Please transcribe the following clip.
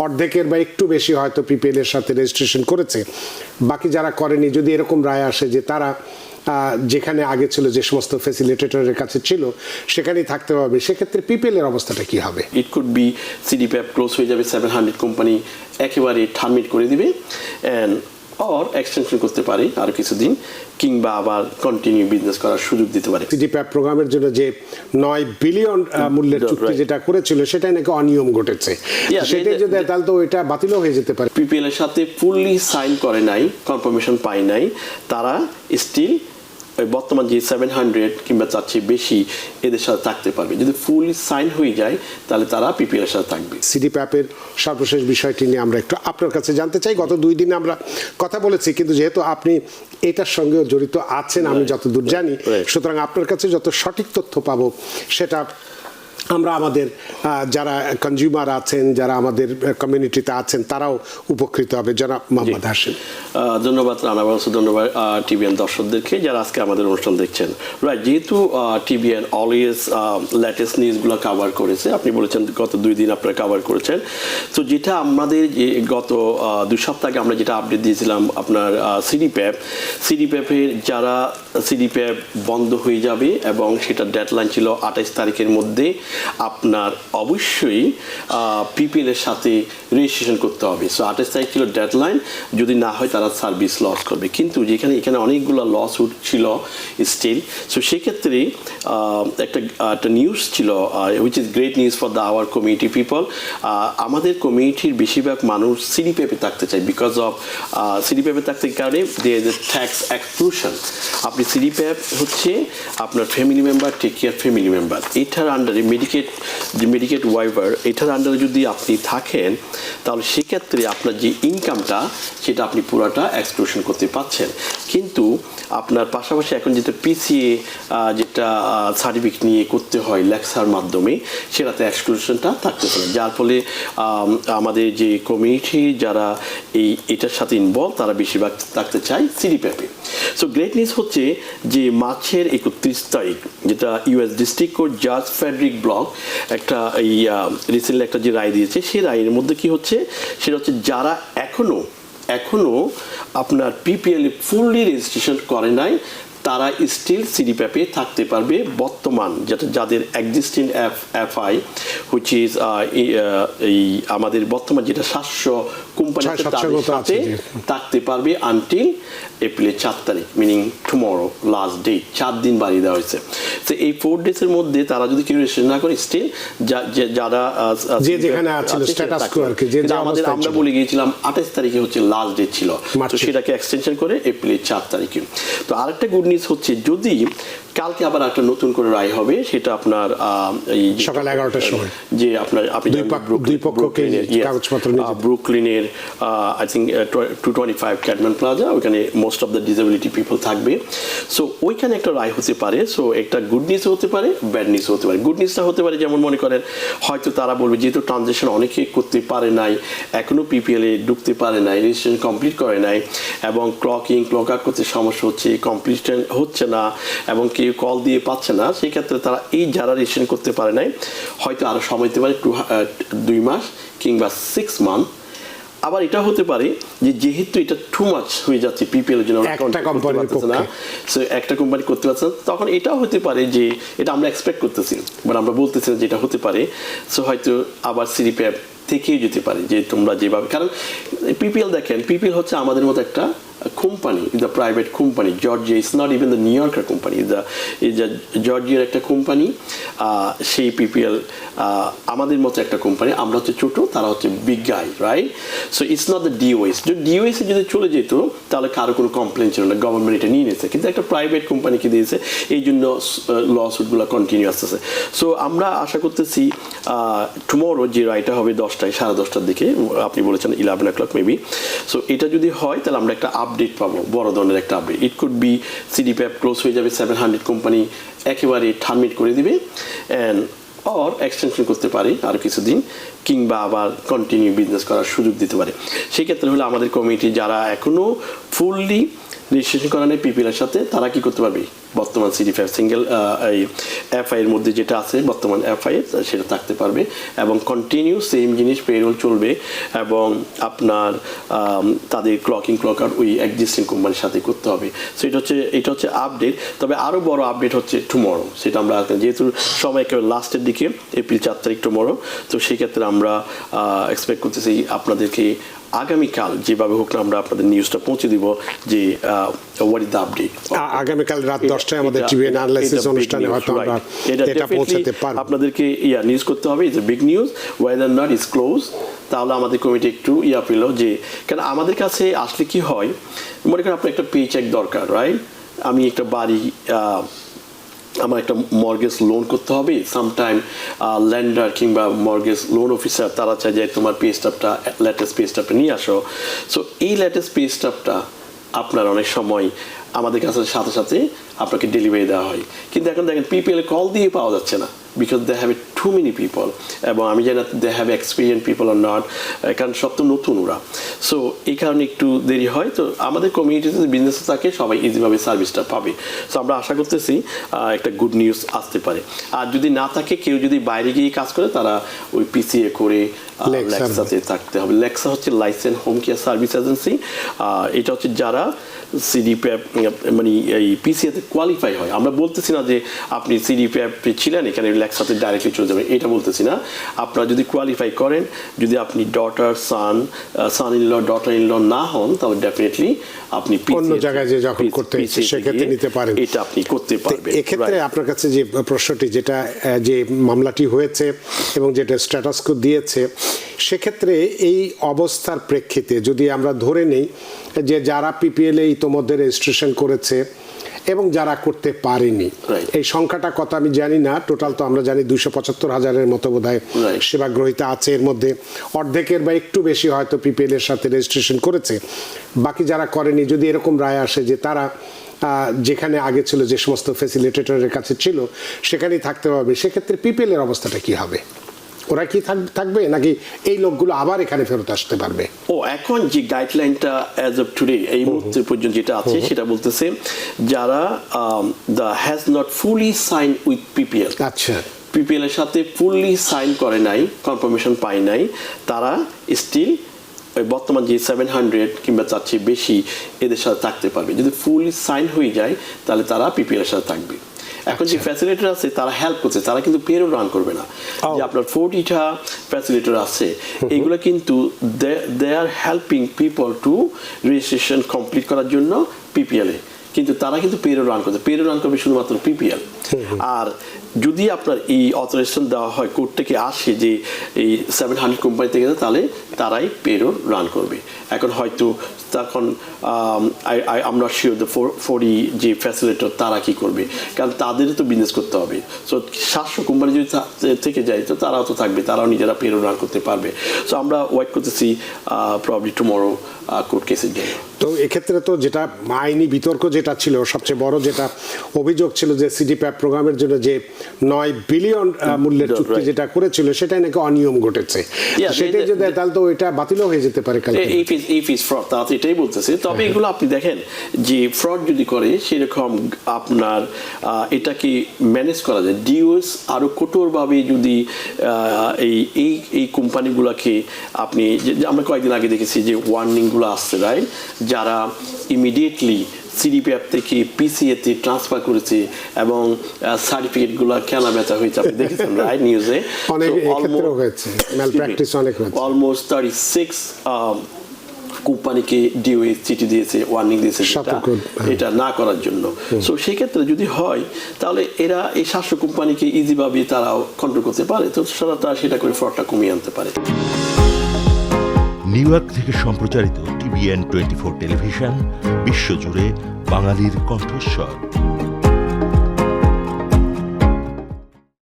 অর্ধেকের বা একটু বেশি হয়তো পিপিএল এর সাথে রেজিস্ট্রেশন করেছে, বাকি যারা করেনি যদি এরকম রায় আসে যে তারা যেখানে আগে ছিল যে সমস্ত ফ্যাসিলিটেটরের কাছে ছিল সেখানেই থাকতে হবে, সেক্ষেত্রে পিপিএল এর অবস্থাটা কি হবে? ইট কুড বি সিডিপ্যাপ ক্লোজ হয়ে যাবে, 700 কোম্পানি একেবারে টার্মিনেট করে দিবে অ্যান্ড অর এক্সটেনশন করতে পারে আরো কিছুদিন, কিংবা আবার কন্টিনিউ বিজনেস করার সুযোগ দিতে পারে। সিডিপ্যাপ প্রোগ্রামের জন্য যে 9 বিলিয়ন মূল্যের চুক্তি যেটা করেছিল সেটাই নাকি অনিয়ম ঘটেছে, সেটাই যদি তাহলে তো এটা বাতিলও হয়ে যেতে পারে। পিপিএল এর সাথে ফুললি সাইন করে নাই, কনফার্মেশন পায় নাই, তারা স্টিল বর্তমান যে 700 কিংবা তার চেয়ে বেশি এদের সাথে থাকতে পারবে। যদি ফুললি সাইন হয়ে যায় তাহলে তারা পিপিএল এর সাথে থাকবে। সিডিপ্যাপের সর্বশেষ বিষয়টি নিয়ে আমরা একটু আপনার কাছে জানতে চাই। গত 2 দিনে আমরা কথা বলেছি, কিন্তু যেহেতু আপনি এটার সঙ্গেও জড়িত আছেন আমি যতদূর জানি, সুতরাং আপনার কাছে যত সঠিক তথ্য পাবো সেটা আমরা আমাদের যারা কনজিউমার আছেন, যারা আমাদের কমিউনিটিতে আছেন তারাও উপকৃত হবে। জনাব মোহাম্মদ হাশিম। ধন্যবাদ রানা, ধন্যবাদ টিভিএন দর্শকদেরকে যারা আজকে আমাদের অনুষ্ঠান দেখছেন। রাইট, যেহেতু টিভিএন অলওয়েজ লেটেস্ট নিউজগুলো কভার করেছে, আপনি বলেছেন গত 2 দিন আপনারা কভার করেছেন, তো যেটা আমাদের গত 2 সপ্তাহ আগে আমরা যেটা আপডেট দিয়েছিলাম আপনার সিডিপ্যাপের যারা সিডিপ্যাপ বন্ধ হয়ে যাবে এবং সেটা ডেডলাইন ছিল 28 তারিখের মধ্যে আপনার অবশ্যই পিপিএল এর সাথে রেজিস্ট্রেশন করতে হবে। সো 28 তারিখ ছিল ডেডলাইন, যদি না হয় তারা সার্ভিস লস করবে। কিন্তু যেখানে এখানে অনেকগুলো লস ছিল স্টিল, সো সেক্ষেত্রে একটা নিউজ ছিল which is great news for the our community people. আমাদের কমিউনিটির বেশিরভাগ মানুষ সিডিপ্যাপে থাকতে চায়, বিকজ অফ সিডিপ্যাপে থাকতে কারণে there is a tax exclusion. আপনি সিডিপ্যাপ হচ্ছে আপনার family member, take care family member, এটার আন্ডারে মেডিকেট ওয়াইভার, এটার আন্ডারে যদি আপনি থাকেন তাহলে সেক্ষেত্রে আপনার যে ইনকামটা সেটা আপনি পুরাটা এক্সক্লুশন করতে পারছেন। কিন্তু আপনার পাশাপাশি এখন যেটা পিসিএ যেটা সার্টিফিকেট নিয়ে করতে হয় লেক্সার মাধ্যমে, সেটাতে এক্সক্লুশনটা থাকতেছে না, যার ফলে আমাদের যে কমিউনিটি যারা এটার সাথে ইনভলভ তারা বেশিরভাগ থাকতে চায় সিডিপ্যাপে। সো গ্রেট নিউজ হচ্ছে যে মার্চের 31 তারিখ যেটা ইউএস ডিস্ট্রিক্ট কোর্ট জাজ ফেডরিক ব্লক একটা রিসেন্টলি একটা যে রায় দিয়েছে, সেই রায়ের মধ্যে কি হচ্ছে সেটা হচ্ছে যারা এখনো আপনার পিপিএল ফুললি রেজিস্ট্রেশন করে নাই তারা স্টিল সিডিপ্যাপে থাকতে পারবে। বর্তমান যেটা যাদের এক্সিস্টিং এফআই হুইচ ইজ এই আমাদের বর্তমান যেটা 700 কোম্পানি তাদের সাথে থাকতে পারবে আনটিল এপ্রিলের 4 তারিখ, মিনিং টুমরো লাস্ট ডেট, 4 দিন বাড়িয়ে দেওয়া হয়েছে। তো এই 4 ডেজের মধ্যে তারা যদি কেউ রেজিস্ট্রেশন না করে স্টিল যারা যেখানে আছে স্ট্যাটাস কো আর কি, যে আমাদের আমরা বলে গিয়েছিলাম 28 তারিখে হচ্ছে লাস্ট ডেট ছিল, তো সেটাকে এক্সটেনশন করে এপ্রিলের 4 তারিখে। তো আরেকটা গুড নিউজ হচ্ছে যদি কালকে আবার একটা নতুন করে রায় হবে, সেটা আপনার এই সকাল 11টার সময়, যে আপনার আপনি দুই পক্ষকে কাগজপত্র নিয়ে ব্রুকলিনের আই থিঙ্ক 225 ক্যাডম্যান প্লাজা, ওখানে most of the disability people থাকবে। সো ওইখানে একটা রায় হতে পারে। সো একটা গুড নিউজ হতে পারে, ব্যাড নিউজ হতে পারে। গুড নিউজটা হতে পারে যেমন মনে করেন হয়তো তারা বলবে যেহেতু ট্রানজেকশন অনেকে করতে পারে নাই, এখনো পিপিএল এ ঢুকতে পারে নাই, রেজিস্ট্রেশন কমপ্লিট করে নাই, এবং ক্লক আউট করতে সমস্যা হচ্ছে, কমপ্লিশন হচ্ছে না, এবং কেউ কল দিয়ে পাচ্ছে না, সেই ক্ষেত্রে তারা এই যারা রেজিস্ট্রেশন করতে পারে নাই হয়তো আরো সময় দিতে পারে 2 মাস কিংবা 6 মান্থ। আবার এটা হতে পারে যে যেহেতু এটা টু মাচ হয়ে যাচ্ছে পিপিএল এর জন্য একটা কোম্পানি করতে পারছে না, তখন এটাও হতে পারে যে এটা আমরা এক্সপেক্ট করতেছি, বাট আমরা বলতেছি না যেটা হতে পারে। সো হয়তো আবার সিডিপ্যাপ থেকেই যেতে পারে যে তোমরা যেভাবে, কারণ পিপিএল দেখেন, পিপিএল হচ্ছে আমাদের মতো একটা company, the private company. Georgia is not even the New Yorker company, জর্জিয়ার একটা কোম্পানি। সেই পিপিএল আমাদের মতো একটা কোম্পানি, আমরা হচ্ছে ছোট, তারা হচ্ছে big guy, right? So it's not the DOS. যদি ডিওএসে যদি চলে যেত তাহলে কারো কোনো কমপ্লেন ছিল না, গভর্নমেন্ট এটা নিয়ে নিয়েছে, কিন্তু একটা প্রাইভেট কোম্পানিকে দিয়েছে, এই জন্য লসুটগুলো কন্টিনিউ আসতেছে। সো আমরা আশা করতেছি টুমরো যে রায়টা হবে 10টায়, 10:30টার দিকে, আপনি বলেছেন 11 o'clock মেবি। সো এটা যদি হয় তাহলে আমরা একটা আপডেট পাবো, বড় ধরনের একটা update. It could be সিডিপ্যাপ close হয়ে যাবে, 700 কোম্পানি একেবারে টার্মিনেট করে দিবে অ্যান্ড অর এক্সটেনশন করতে পারে আরও কিছুদিন, কিংবা আবার কন্টিনিউ বিজনেস করার সুযোগ দিতে পারে। সেই ক্ষেত্রে হলে আমাদের কমিউনিটি যারা এখনও ফুললি রেজিস্ট্রেশন করা নেই পিপিএল এর সাথে, তারা কি করতে পারবে? বর্তমান সিডি5 সিঙ্গেল এই এফআই এর মধ্যে যেটা আছে বর্তমান এফআই সেটা থাকতে পারবে এবং কন্টিনিউ সেম জিনিস পেরোল চলবে এবং আপনার তাদের ক্লকিং ক্লক আউট ওই এক্সিস্টিং কোম্পানির সাথে করতে হবে। সো এটা হচ্ছে আপডেট। তবে আরও বড় আপডেট হচ্ছে টুমরো, সেটা আমরা যেহেতু সময় একেবারে লাস্টের দিকে এপ্রিল 4 তারিখ টুমরো, তো সেই ক্ষেত্রে আমরা এক্সপেক্ট করতেছি আপনাদেরকে আগামীকাল যেভাবে হোক না আমরা আপনাদের নিউজটা পৌঁছে দিব যে হোয়াট ইজ দ্য আপডেট। আগামীকাল রাত 10টায় আমাদের টিভিএন অ্যানালাইসিস অনুষ্ঠানে হয়তো আমরা এটা পৌঁছাতে পারব। আপনাদেরকে নিউজ করতে হবে, is a big news weather not is close. তাহলে আমাদের কমিটি একটু পেল যে কেন আমাদের কাছে আসলে কি হয়, মনে করেন আপনার একটা পে চেক দরকার, রাইট? আমি একটা বাড়ি আমার একটা মর্গেজ লোন করতে হবে, সামটাইম ল্যান্ডার কিংবা মর্গেজ লোন অফিসার তারা চায় যে তোমার পে স্ট্যাপটা লেটেস্ট পে স্ট্যাপটা নিয়ে আসো। সো এই লেটেস্ট পে স্ট্যাপটা আপনার অনেক সময় আমাদের কাছে সাথে সাথে আপনাকে ডেলিভারি দেওয়া হয়, কিন্তু এখন দেখেন পিপিএল কল দিয়ে পাওয়া যাচ্ছে না, because they have too many people, এবং আমি জানি না দে হ্যাভ এক্সপিরিয়েন্স পিপল আর নট, কারণ সব তো নতুন ওরা। সো এই কারণে একটু দেরি হয়। তো আমাদের কমিউনিটিতে বিজনেস থাকে সবাই ইজিভাবে সার্ভিসটা পাবে। সো আমরা আশা করতেছি একটা গুড নিউজ আসতে পারে। আর যদি না থাকে, কেউ যদি বাইরে গিয়ে কাজ করে, তারা ওই পিসিএ করে লেক্সাতে থাকতে হবে। লেক্সা হচ্ছে licence home care service agency. এটা হচ্ছে যারা সিডিপ্যাপ মানে এই পিসিএতে কোয়ালিফাই হয়। আমরা বলতেছি না যে আপনি সিডিপ্যাপ ছিলেন এখানে লেক্সাতে ডাইরেক্টলি চলে যাবেন, এটা বলতেছি না। আপনারা যদি কোয়ালিফাই করেন, যদি আপনি daughter son in law daughter in law না হন, তাহলে ডেফিনেটলি আপনি অন্য জায়গায় যে যখন করতে হচ্ছে সেক্ষেত্রে নিতে পারেন, এটা আপনি করতে পারবেন। এক্ষেত্রে আপনার কাছে যে প্রশ্নটি, যেটা যে মামলাটি হয়েছে এবং যেটা স্ট্যাটাস কো দিয়েছে, সেক্ষেত্রে এই অবস্থার প্রেক্ষিতে যদি আমরা ধরে নেই যে যারা পিপিএল ইতোমধ্যে রেজিস্ট্রেশন করেছে এবং যারা করতে পারেনি, এই সংখ্যাটা কত আমি জানি না, টোটাল তো আমরা জানি 275,000-এর মতো বোধহয় সেবা গ্রহীতা আছে। এর মধ্যে অর্ধেকের বা একটু বেশি হয়তো পিপিএল এর সাথে রেজিস্ট্রেশন করেছে, বাকি যারা করেনি, যদি এরকম রায় আসে যে তারা যেখানে আগে ছিল, যে সমস্ত ফ্যাসিলিটেটরের কাছে ছিল সেখানেই থাকতে পারবে, সেক্ষেত্রে পিপিএল এর অবস্থাটা কি হবে? ওরা কি থাকবে, নাকি এই লোকগুলো আবার এখানে ফেরত আসতে পারবে? এখন যে গাইডলাইনটা অ্যাজ অফ টুডে এই মুহূর্তে পর্যন্ত যেটা আছে সেটা বলতেছে যারা has not fully sign with PPL, আচ্ছা, পিপিএল এর সাথে ফুললি সাইন করে নাই, কনফার্মেশন পায় নাই, তারা স্টিল বর্তমান যে 700 কিংবা তার চেয়ে বেশি এদের সাথে থাকতে পারবে। যদি ফুললি সাইন হয়ে যায় তাহলে তারা পিপিএল এর সাথে থাকবে। এখন যে ফ্যাসিলিটেটর আছে তারা হেল্প করছে, তারা কিন্তু পেরোল রান করবে না। যে আপনার 40টা ফ্যাসিলিটেটর আছে, এইগুলো কিন্তু they are helping people to registration complete করার জন্য পিপিএল এ, কিন্তু তারা কিন্তু পেরোল রান করছে, পেরোল রান করবে শুধুমাত্র পিপিএল। আর যদি আপনার এই অথরাইজেশন দেওয়া হয়, কোর্ট থেকে আসে যে এই 700 কোম্পানি থেকে, তাহলে তারাই পেরোল রান করবে। এখন হয়তো তখন আমরা শিওর 40 যে ফ্যাসিলিটেটর তারা কি করবে, কারণ তাদেরও তো বিজনেস করতে হবে। সো 700 কোম্পানি যদি থেকে যায়, তো তারাও তো থাকবে, তারাও নিজেরা পেরোল রান করতে পারবে। সো আমরা ওয়েট করতেছি প্রবলি টুমরো কোর্ট কেসের জন্য। তো এক্ষেত্রে তো যেটা আইনি বিতর্ক যেটা ছিল, সবচেয়ে বড় যেটা অভিযোগ ছিল যে সিডিপ্যাপ প্রোগ্রামের জন্য যে 9 বিলিয়ন মূল্যের চুক্তি যেটা করেছিল, সেটাই নাকি অনিয়ম ঘটেছে। সেটাই যদি তাহলে তো এটা বাতিল হয়ে যেতে পারে। এই ফিস ফ্রড, তারা তো এটাই বলতেছে। তবে এগুলো আপনি দেখেন যে ফ্রড যদি করে, সেরকম আপনার এটাকে ম্যানেজ করা যায়। ডিওএস আরো কঠোরভাবে যদি এই কোম্পানিগুলোকে আপনি, আমরা কয়েকদিন আগে দেখেছি যে ওয়ার্নিংগুলো আসছে, রাইট, যারা ইমিডিয়েটলি সিডিপিএফ থেকে পিসিএতে ট্রান্সফার করেছে এবং সার্টিফিকেটগুলো কেনা বেচা হয়েছে, আপনি দেখেছেন রাইট নিউজে। অলমোস্ট 36 কোম্পানিকে ডিওএস চিঠি দিয়েছে, ওয়ার্নিং দিয়েছে এটা না করার জন্য। সো সেক্ষেত্রে যদি হয়, তাহলে এরা এই 700 কোম্পানিকে ইজিভাবে তারাও কন্ট্রোল করতে পারে, তো তারা সেটা করে ফ্রডটা কমিয়ে আনতে পারে। নিউ ইয়র্ক থেকে সম্প্রচারিত টিভিএন 24 টেলিভিশন, বিশ্বজুড়ে বাঙালির কণ্ঠস্বর।